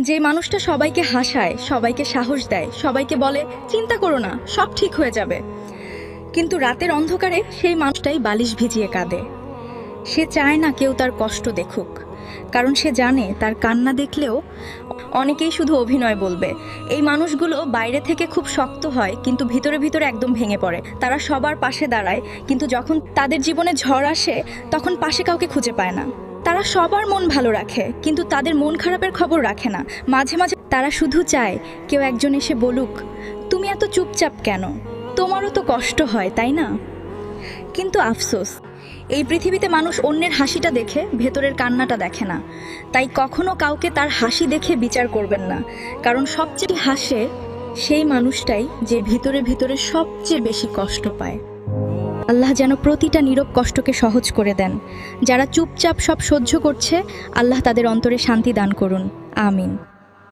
যে মানুষটা সবাইকে হাসায়, সবাইকে সাহস দেয়, সবাইকে বলে চিন্তা করো না, সব ঠিক হয়ে যাবে, কিন্তু রাতের অন্ধকারে সেই মানুষটাই বালিশ ভিজিয়ে কাঁদে। সে চায় না কেউ তার কষ্ট দেখুক, কারণ সে জানে তার কান্না দেখলেও অনেকেই শুধু অভিনয় বলবে। এই মানুষগুলো বাইরে থেকে খুব শক্ত হয়, কিন্তু ভিতরে ভিতরে একদম ভেঙে পড়ে। তারা সবার পাশে দাঁড়ায়, কিন্তু যখন তাদের জীবনে ঝড় আসে তখন পাশে কাউকে খুঁজে পায় না। তারা সবার মন ভালো রাখে, কিন্তু তাদের মন খারাপের খবর রাখে না। মাঝে মাঝে তারা শুধু চায় কেউ একজন এসে বলুক, তুমি এত চুপচাপ কেন, তোমারও তো কষ্ট হয় তাই না? কিন্তু আফসোস, এই পৃথিবীতে মানুষ অন্যের হাসিটা দেখে ভেতরের কান্নাটা দেখে না। তাই কখনো কাউকে তার হাসি দেখে বিচার করবেন না, কারণ সবচেয়ে হাসে সেই মানুষটাই যে ভিতরে ভিতরে সবচেয়ে বেশি কষ্ট পায়। আল্লাহ যেন প্রতিটা নীরব কষ্টকে সহজ করে দেন। যারা চুপচাপ সব সহ্য করছে, আল্লাহ তাদের অন্তরে শান্তি দান করুন। আমিন।